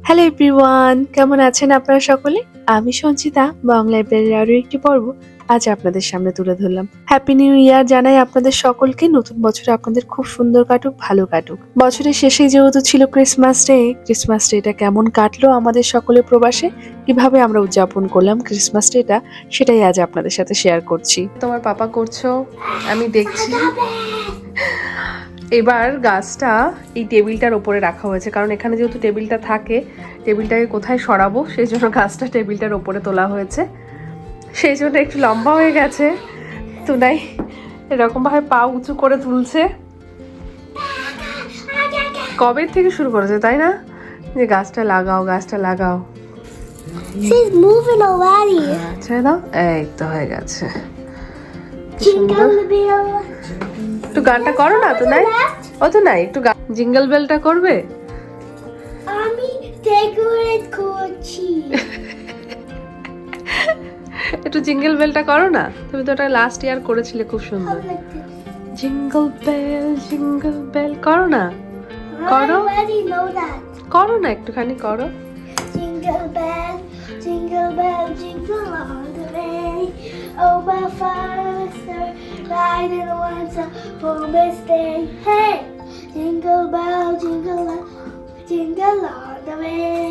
Hello everyone, কেমন আছেন আপনারা সকলে? আমি সঞ্চিতা, বাংলা লাইব্রেরির আরও একটি পর্ব আজ আপনাদের সামনে তুলে ধরলাম। হ্যাপি নিউ ইয়ার জানাই আপনাদের সকলকে। নতুন বছরে আপনাদের খুব সুন্দর কাটুক, ভালো কাটুক। বছরের শেষে যেহেতু ছিল ক্রিসমাস ডেটা কেমন কাটলো আমাদের সকলের প্রবাসে, কিভাবে আমরা উদযাপন করলাম ক্রিসমাস ডেটা, সেটাই আজ আপনাদের সাথে শেয়ার করছি। তোমার পাপা করছো, আমি দেখছি। এবার গাছটা এই টেবিলটার ওপরে রাখা হয়েছে, কারণ এখানে যেহেতু টেবিলটা থাকে, টেবিলটাকে কোথায় সরাবো সেই জন্য গাছটা টেবিলটার ওপরে তোলা হয়েছে। সেই জন্য একটু লম্বা হয়ে গেছে। তুনাই এরকমভাবে পা উঁচু করে তুলছে। কবে থেকে শুরু করেছে তাই না, যে গাছটা লাগাও গাছটা লাগাও। She's moving already. ছেড়ে দাও, এই তো হয়ে গেছে। Jingle bell. একটু গানটা করো না তো নাই, ও তো নাই, একটু জিঙ্গল বেলটা করবে। আমি ডেকোরেট করছি। একটু জিঙ্গল বেলটা করো না, তুমি তো ওটা লাস্ট ইয়ার করেছিলে খুব সুন্দর। জিঙ্গল বেল করো না, করো I already know that. করো না, একটুখানি করো। Jingle bell, jingle all the way. Oh, my father, riding once for mistake. Hey, jingle bell, jingle all the way.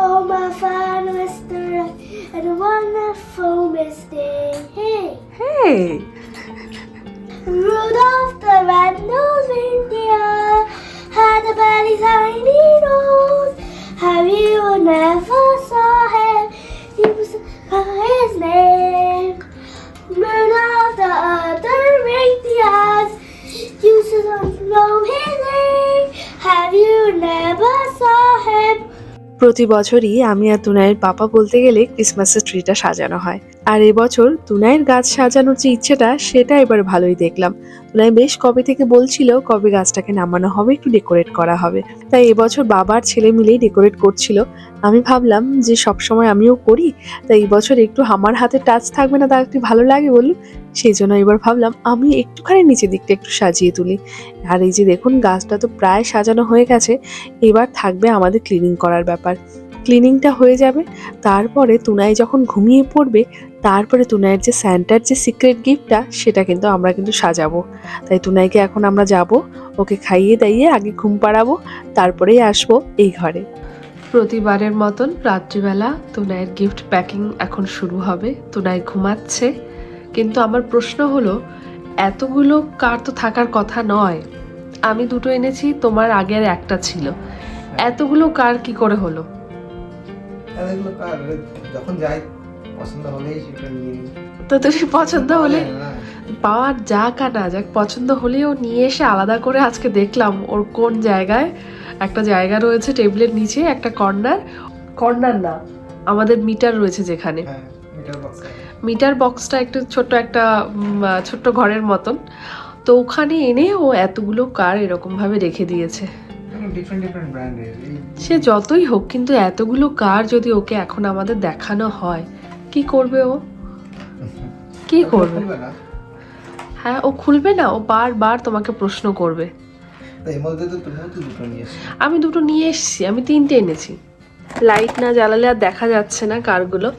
Oh, my father, and a wonderful mistake. Hey, Hey, Rudolph the red-nosed reindeer had a very tiny nose. Have you never saw him? He was his name. Rudolph the other reindeers used to know his name. Have you never saw him? প্রতি বছরই আমি আর তুনাইয়ের পাপা বলতে গেলে ক্রিসমাসের ট্রিটা সাজানো হয়, আর এবছর তুনাইয়ের গাছ সাজানোর যে ইচ্ছেটা সেটা এবার ভালোই দেখলাম। তুনাই বেশ কবে থেকে বলছিল কবে গাছটাকে নামানো হবে, একটু ডেকোরেট করা হবে। তাই এবছর বাবার ছেলে মিলেই ডেকোরেট করছিল। আমি ভাবলাম যে সবসময় আমিও করি, তাই এই বছর একটু আমার হাতে টাচ থাকবে না, তা একটু ভালো লাগে বলুন। সেই জন্য এবার ভাবলাম আমি একটুখানি নিচের দিকটা একটু সাজিয়ে তুলি। আর এই যে দেখুন গাছটা তো প্রায় সাজানো হয়ে গেছে, এবার থাকবে আমাদের ক্লিনিং করার ব্যাপার। ক্লিনিংটা হয়ে যাবে, তারপরে তুনাই যখন ঘুমিয়ে পড়বে, তারপরে তুনাইয়ের যে স্যান্টার যে সিক্রেট গিফটটা সেটা কিন্তু আমরা কিন্তু সাজাবো। তাই তুনাইকে এখন আমরা যাব, ওকে খাইয়ে দাইয়ে আগে ঘুম পাড়াবো, তারপরেই আসবো এই ঘরে। প্রতিবারের মতন রাত্রিবেলা তুনাইয়ের গিফট প্যাকিং এখন শুরু হবে। তুনাই ঘুমাচ্ছে, কিন্তু আমার প্রশ্ন হলো এতগুলো কার তো থাকার কথা নয়। আমি দুটো এনেছি, তোমার আগের একটা ছিল, এতগুলো কার কি করে হলো? এতগুলো কার যখন যাই পছন্দ হলেই সেটা নিয়ে নিই। তো তুমি পছন্দ হলে পাওয়ার যাক আর না যাক, পছন্দ হলেও নিয়ে এসে আলাদা করে আজকে দেখলাম ওর কোন জায়গায় একটা জায়গা রয়েছে টেবিলের নিচে, একটা কর্নার না, আমাদের মিটার রয়েছে যেখানে, মিটার বক্সটা একটু ছোট্ট একটা ছোট্ট ঘরের মতন, তো ওখানে এনে ও এতগুলো কার এরকম ভাবে রেখে দিয়েছে। ডিফারেন্ট ব্র্যান্ডের সে যতই হোক, কিন্তু এতগুলো কার যদি ওকে এখন আমাদের দেখানো হয়, কি করবে ও? কি করবে? হ্যাঁ, ও খুলবে না, ও বারবার তোমাকে প্রশ্ন করবে। এর মধ্যে তো তুমি তো দুটো নিয়ে এসেছো। আমি দুটো নিয়ে এসেছি, আমি তিনটে এনেছি। লাইট না জ্বালালে আর দেখা যাচ্ছে না কারগুলো।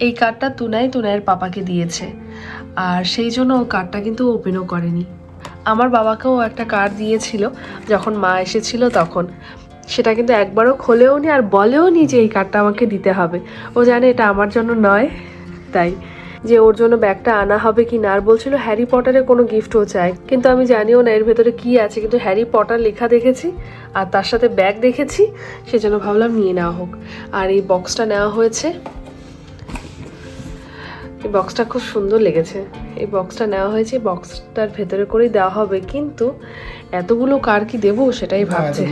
এই কার্ডটা তুনাইয়ের পাপাকে দিয়েছে, আর সেই জন্য ও কার্ডটা কিন্তু ওপেনও করেনি। আমার বাবাকেও একটা কার্ড দিয়েছিল যখন মা এসেছিল তখন, সেটা কিন্তু একবারও খোলেও নি আর বলেও নি যে এই কার্ডটা আমাকে দিতে হবে। ও জানে এটা আমার জন্য নয়, তাই যে ওর জন্য ব্যাগটা আনা হবে কি না, আর বলছিল হ্যারি পটারের কোনো গিফটও চাই, কিন্তু আমি জানিও না এর ভেতরে কি আছে, কিন্তু হ্যারি পটার লেখা দেখেছি আর তার সাথে ব্যাগ দেখেছি, সেজন্য ভাবলাম নিয়ে নেওয়া হোক। আর এই বক্সটা নেওয়া হয়েছে, এই বক্সটা খুব সুন্দর লেগেছে। এই বক্সটা নেওয়া হয়েছে, বক্সটার ভেতরে করেই দেওয়া হবে, কিন্তু এতগুলো কার কি দেবো সেটাই ভাবছি।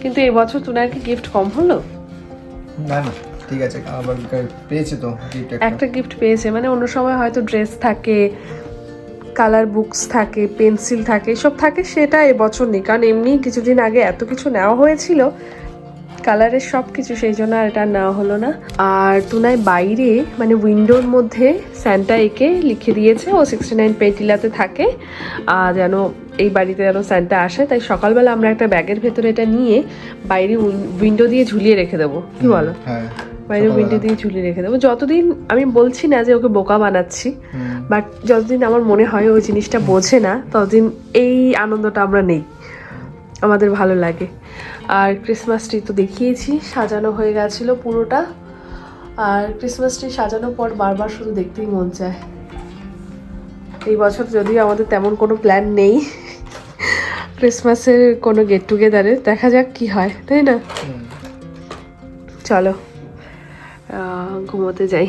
কিন্তু এবছর তুনার কি গিফট কম হলো? না না ঠিক আছে, আবার পেয়েছে তো গিফট, একটা গিফট পেয়েছে, মানে অন্য সময় হয়তো ড্রেস থাকে, কালার বুকস থাকে, পেন্সিল থাকে, সব থাকে, সেটা এবছর নেই। কারণ এমনি কিছুদিন আগে এত কিছু নেওয়া হয়েছিল কালারের সব কিছু, সেই জন্য আর এটা নেওয়া হলো না। আর তুনাই বাইরে মানে উইন্ডোর মধ্যে স্যান্টা এঁকে লিখে দিয়েছে ও 69 পেন্টিলাতে থাকে, যেন এই বাড়িতে যেন স্যান্টা আসে। তাই সকালবেলা আমরা একটা ব্যাগের ভেতরে এটা নিয়ে বাইরে উইন্ডো দিয়ে ঝুলিয়ে রেখে দেবো, কি বলো? হ্যাঁ, বাইরে উইন্ডো দিয়ে ঝুলিয়ে রেখে দেবো যতদিন, আমি বলছি না যে ওকে বোকা বানাচ্ছি, বাট যতদিন আমার মনে হয় ওই জিনিসটা বোঝে না ততদিন এই আনন্দটা আমরা নেই, আমাদের ভালো লাগে। আর ক্রিসমাস ট্রি তো দেখিয়েছি, সাজানো হয়ে গেছিলো পুরোটা। আর ক্রিসমাস ট্রি সাজানোর পর বারবার শুধু দেখতেই মন চায়। এই বছর যদিও আমাদের তেমন কোনো প্ল্যান নেই ক্রিসমাসের কোনো গেট টুগেদারের, দেখা যাক কি হয়, তাই না? চলো ঘুমোতে যাই।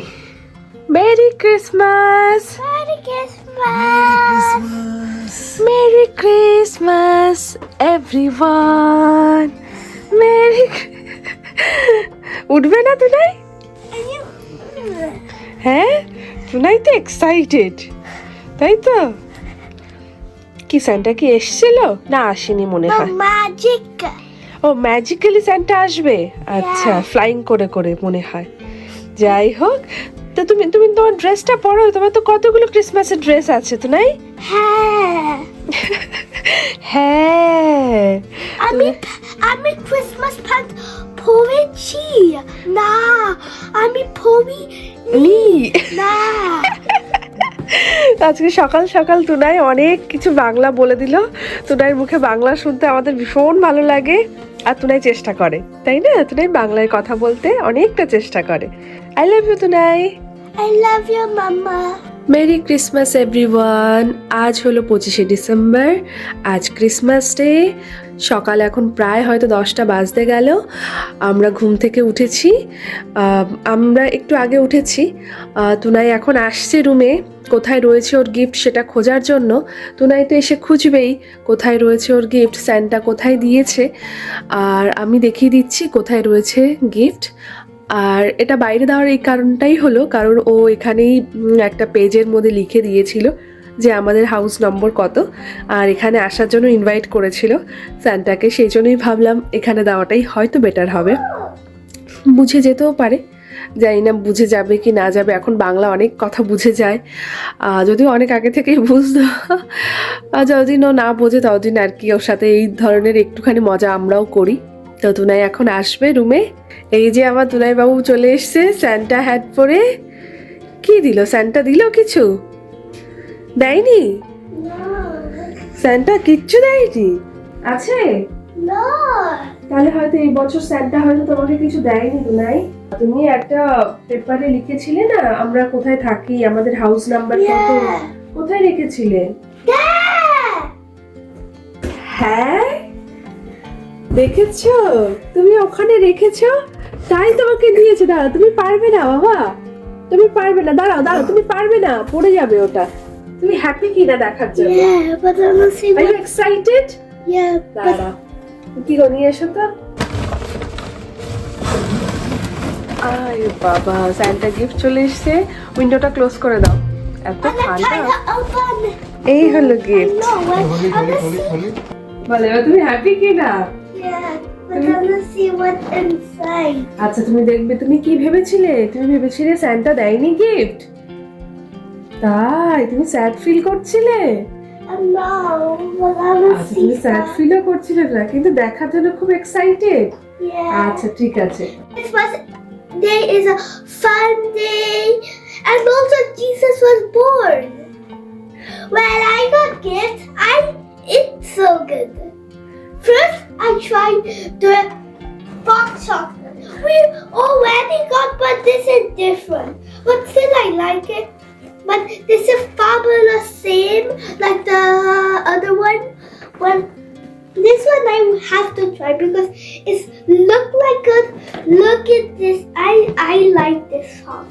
Merry Christmas, Merry Christmas. Merry Christmas everyone, merry. উঠবে না তুনাই? হ্যাঁ, তুনাই তো এক্সাইটেড, তাই তো? কি স্যান্টা কি এসেছিল না আসেনি মনে The হয়? magic. ও ম্যাজিক্যালি স্যান্টা আসবে, আচ্ছা, ফ্লাইং করে করে মনে হয়। যাই হোক, তো তুমি তুমি তোমার ড্রেসটা পরো, তোমার তো কতগুলো ক্রিসমাসের ড্রেস আছে তো নাই? হ্যাঁ, হ্যাঁ, আমি ক্রিসমাস প্যান্ট পরেছি না, আমি পরিনি না। আজকে সকাল সকাল তুনাই অনেক কিছু বাংলা বলে দিল। তুনাইয়ের মুখে বাংলা শুনতে আমাদের ভীষণ ভালো লাগে, আর তুনাই চেষ্টা করে, তাই না? তুনাই বাংলায় কথা বলতে অনেকটা চেষ্টা করে। আই লাভ ইউ তুনাই। I love you, Mama. Merry Christmas everyone. আজ হলো 25শে ডিসেম্বর, আজ ক্রিসমাস ডে। সকাল এখন প্রায় হয়তো 10টা বাজতে গেল। আমরা ঘুম থেকে উঠেছি, আমরা একটু আগে উঠেছি। তুনাই এখন আসছে রুমে, কোথায় রয়েছে ওর গিফট সেটা খোঁজার জন্য। তুনাই তো এসে খুঁজবেই কোথায় রয়েছে ওর গিফট, স্যান্টা কোথায় দিয়েছে, আর আমি দেখিয়ে দিচ্ছি কোথায় রয়েছে গিফট। আর এটা বাইরে দেওয়ার এই কারণটাই হলো, কারণ ও এখানেই একটা পেজের মধ্যে লিখে দিয়েছিল যে আমাদের হাউস নম্বর কত, আর এখানে আসার জন্য ইনভাইট করেছিল স্যান্টাকে। সেই জন্যই ভাবলাম এখানে দেওয়াটাই হয়তো বেটার হবে। বুঝে যেতেও পারে, জানি না বুঝে যাবে কি না যাবে, এখন বাংলা অনেক কথা বুঝে যায়, যদিও অনেক আগে থেকেই বুঝতো। যতদিন ও না বোঝে ততদিন আর কি ওর সাথে এই ধরনের একটুখানি মজা আমরাও করি। তো তুনাই এখন আসবে রুমে। এই যে আমার তুনাই বাবু চলে এসছে স্যান্টা হ্যাট পরে। কি দিল স্যান্টা? দিল কিছু? দেয়নি স্যান্টা, কিচ্ছু দেয়নি। আছে? No. তাহলে হয়তো এই বছর স্যান্টা হয়তো তোমাকে কিছু দেয়নি তুনাই। তুমি একটা পেপারে লিখেছিলে না আমরা কোথায় থাকি, আমাদের হাউস নাম্বার কত, Yeah. কোথায় রেখেছিলে? Dad. হ্যাঁ, দেখেছো? তুমি ওখানে রেখেছো, তাই তোমাকে দিয়েছে। দাঁড়াও, তুমি পারবে না বাবা, তুমি পারবে না। দাঁড়াও দাঁড়াও, তুমি পারবে না, পড়ে যাবে ওটা। তুমি হ্যাপি কিনা দেখার জন্য। Yeah, but I don't see আর what. You excited? Yeah, but দাঁড়াও, কি গো নিয়ে এসো তো। আরে বাবা, স্যান্টা গিফট চলে এসেছে। উইন্ডোটা ক্লোজ করে দাও, এত I'm ঠান্ডা। trying to open. এই হলো I গিফট। know what. হোলি I হোলি wanna হোলি see. হোলি বলে এবার তুমি হ্যাপি কিনা? Yeah, but I wanna see what's inside. আচ্ছা, তুমি দেখবে। তুমি কি ভেবেছিলে? তুমি ভেবেছিলে স্যান্টা দেয়নি গিফট, তাই তুমি স্যাড ফিল করছিলে? No, but I wanna আচ্ছা, see তুমি স্যাড that. ফিলও করছিলে না, কিন্তু দেখার জন্য খুব এক্সাইটেড। Yeah. আচ্ছা ঠিক আছে। Christmas Day is a fun day, and also Jesus was born. When I got gifts, it's so good. First, I tried the box chocolate. We already got, but this is different. But still, I like it. But this is fabulous, same like the other one. When this one I have to try because it's look like good. Look at this. I like this song.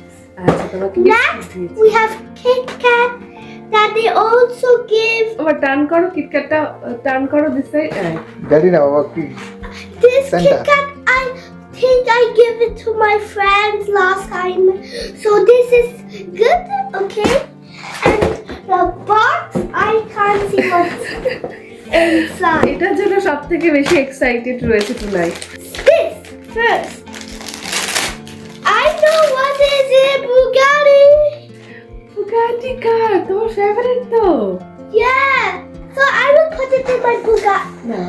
আচ্ছা, তোমাকে Next, we have Kit Kat that they also give. আবার turn করো, কিটক্যাটটা turn করো this side. জানি না বাবা কি This Santa. Kit Kat, I think I gave it to my friends last time. So this is good, okay? And the box, I can't see what's inside. এটার জন্য সব থেকে বেশি এক্সাইটেড রয়েছে তুনাই। This, first. I know what is it, Bugatti. Bugatti car, তোমার favourite তো? Yeah. So I will put it in my Bugatti. না,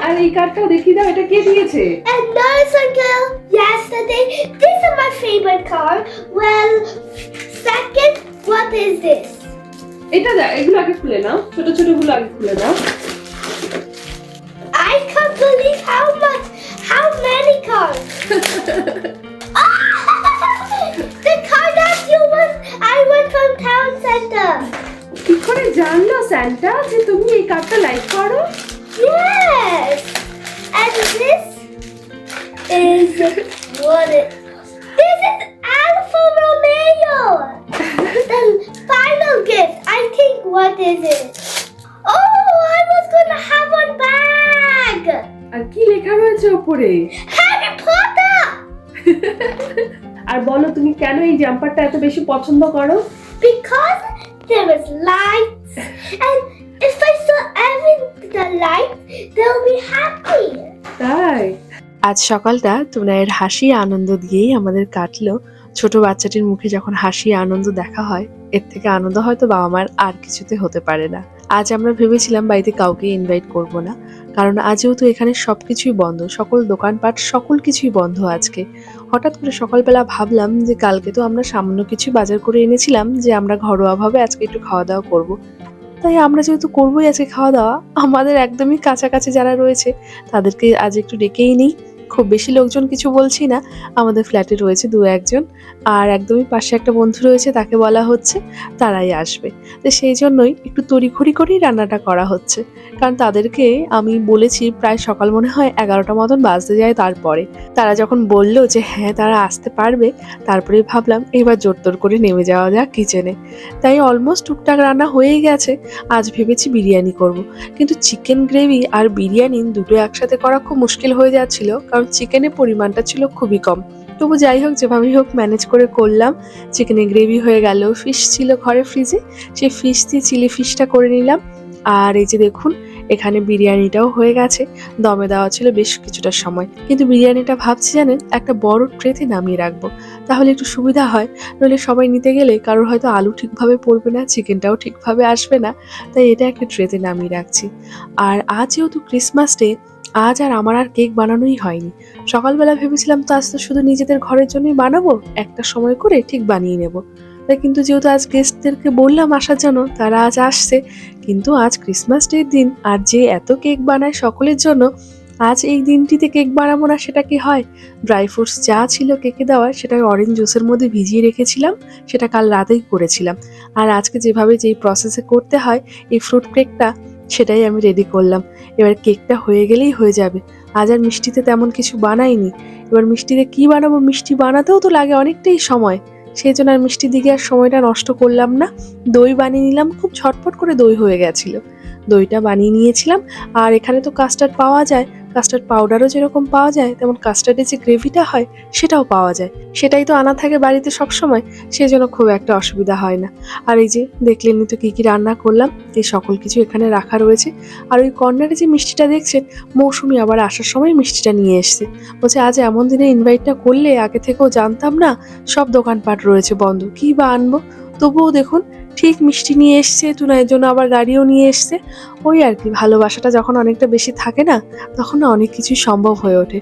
আর এই কারটাও দেখিয়ে দাও, এটা কে দিয়েছে? And notice, uncle, yesterday, this is my favorite car. Well, second, what is this? এটা দাও, এগুলো আগে খুলে নাও, ছোট ছোট গুলো আগে খুলে দাও। I can't believe how many cars. The car that I went from town center. কি করে জানলো সান্টা যে তুমি এই কারটা লাইক করো? Yes. And this is what it. This is Alfa Romeo. The final gift. I think what is it? Oh, I was gonna have one bag. আর কি লেখা রয়েছে উপরে? Harry Potter. আর বলো তুমি কেন এই জাম্পারটা এত বেশি পছন্দ করো? Because there is lights, and if I saw the lights, they'll be happy. তাই আজ সকালটা তুনায়ের হাসি আনন্দ দিয়েই আমাদের কাটলো। ছোট বাচ্চাটির মুখে যখন হাসি আনন্দ দেখা হয়, এর থেকে আনন্দ হয়তো বাবা মার আর কিছুতে হতে পারে না। আজ আমরা ভেবেছিলাম বাড়িতে কাউকে ইনভাইট করব না, কারণ আজও তো এখানে সবকিছুই বন্ধ, সকল দোকানপাট সকল কিছুই বন্ধ আজকে। হঠাৎ করে সকালবেলা ভাবলাম যে কালকে তো আমরা সামান্য কিছু বাজার করে এনেছিলাম, যে আমরা ঘরোয়াভাবে আজকে একটু খাওয়া দাওয়া করব। তাই আমরা যেহেতু করবোই আজকে খাওয়া দাওয়া, আমাদের একদমই কাছাকাছি যারা রয়েছে তাদেরকে আজ একটু ডেকেই নিই। খুব বেশি লোকজন কিছু বলছি না, আমাদের ফ্ল্যাটে রয়েছে 2-1 জন, আর একদমই পাশে একটা বন্ধু রয়েছে, তাকে বলা হচ্ছে, তারাই আসবে। তো সেই জন্যই একটু তড়িঘড়ি করেই রান্নাটা করা হচ্ছে, কারণ তাদেরকে আমি বলেছি প্রায় সকাল মনে হয় 11টা মতন বাজতে যায়। তারপরে তারা যখন বলল যে হ্যাঁ তারা আসতে পারবে, তারপরে ভাবলাম এবার জোরতোর করে নেমে যাওয়া যাক কিচেনে। তাই অলমোস্ট টুকটাক রান্না হয়েই গেছে। আজ ভেবেছি বিরিয়ানি করব, কিন্তু চিকেন গ্রেভি আর বিরিয়ানি দুটো একসাথে করা খুব মুশকিল হয়ে যাচ্ছিল, কারণ চিকেনের পরিমাণটা ছিল খুবই কম। তবু যাই হোক, যেভাবেই হোক ম্যানেজ করে করলাম। চিকেনের গ্রেভি হয়ে গেল, ফিশ ছিল ঘরে ফ্রিজে, সেই ফিশ দিয়ে চিলি ফিশটা করে নিলাম। আর এই যে দেখুন, এখানে বিরিয়ানিটাও হয়ে গেছে, দমে দেওয়া ছিল বেশ কিছুটা সময়। কিন্তু বিরিয়ানিটা ভাবছি জানেন একটা বড় ট্রেতে নামিয়ে রাখবো, তাহলে একটু সুবিধা হয়। নইলে সবাই নিতে গেলে কারোর হয়তো আলু ঠিকভাবে পড়বে না, চিকেনটাও ঠিকভাবে আসবে না, তাই এটা একটা ট্রেতে নামিয়ে রাখছি। আর আজ যেহেতু ক্রিসমাস ডে, আজ আর আমার আর কেক বানানোই হয়নি। সকালবেলা ভেবেছিলাম তো আজ তো শুধু নিজেদের ঘরের জন্যই বানাবো, একটা সময় করে ঠিক বানিয়ে নেব। তাই কিন্তু যেহেতু আজ গেস্টদেরকে বললাম আসার জন্য, তারা আজ আসছে, কিন্তু আজ ক্রিসমাস ডের দিন আর যে এত কেক বানায় সকলের জন্য, আজ এই দিনটিতে কেক বানাবো না সেটা কি হয়? ড্রাই ফ্রুটস যা ছিল কেকে দেওয়ার, সেটা অরেঞ্জ জুসের মধ্যে ভিজিয়ে রেখেছিলাম, সেটা কাল রাতেই করেছিলাম। আর আজকে যেভাবে যেই প্রসেসে করতে হয় এই ফ্রুট কেকটা, সেটাই আমি রেডি করলাম। এবার কেকটা হয়ে গেলেই হয়ে যাবে। আজ আর মিষ্টিতে তেমন কিছু বানাইনি। এবার মিষ্টিতে কি বানাবো, মিষ্টি বানাতেও তো লাগে অনেকটাই সময়, সেই জন্য আর মিষ্টির দিকে আর সময়টা নষ্ট করলাম না। দই বানিয়ে নিলাম, খুব ঝটপট করে দই হয়ে গেছিল। দইটা বানিয়ে নিয়েছিলাম। আর এখানে তো কাস্টার্ড পাওয়া যায়, কাস্টার্ড পাউডারও যেরকম পাওয়া যায়, তেমন কাস্টার্ডের যে গ্রেভিটা হয় সেটাও পাওয়া যায়। সেটাই তো আনা থাকে বাড়িতে সব সময়, সেই জন্য খুব একটা অসুবিধা হয় না। আর এই যে দেখলেনই তো কী কী রান্না করলাম, এই সকল কিছু এখানে রাখা রয়েছে। আর ওই কর্নারে যে মিষ্টিটা দেখছেন, মৌসুমি আবার আসার সময় মিষ্টিটা নিয়ে এসছে। বলছে আজ এমন দিনে ইনভাইটটা করলে, আগে থেকেও জানতাম না, সব দোকানপাট রয়েছে বন্ধ, কী বা আনবো। তবুও দেখুন ঠিক মিষ্টি নিয়ে এসছে, তুনায়ের জন্য আবার গাড়িও নিয়ে এসছে। ওই আর কি, ভালোবাসাটা যখন অনেকটা বেশি থাকে না, তখন না অনেক কিছুই সম্ভব হয়ে ওঠে।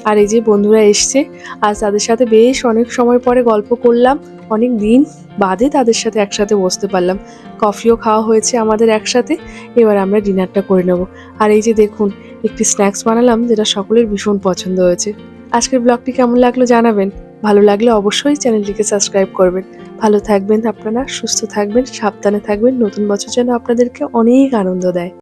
আর এই যে বন্ধুরা এসছে, আজ তাদের সাথে বেশ অনেক সময় পরে গল্প করলাম, অনেক দিন বাদে তাদের সাথে একসাথে বসতে পারলাম। কফিও খাওয়া হয়েছে আমাদের একসাথে। এবার আমরা ডিনারটা করে নেব। আর এই যে দেখুন, একটি স্ন্যাক্স বানালাম যেটা সকলের ভীষণ পছন্দ হয়েছে। আজকের ব্লগটি কেমন লাগলো জানাবেন, ভালো লাগলে অবশ্যই চ্যানেলটিকে সাবস্ক্রাইব করবেন। ভালো থাকবেন আপনারা, সুস্থ থাকবেন, সাবধানে থাকবেন। নতুন বছর যেন আপনাদেরকে অনেক আনন্দ দেয়।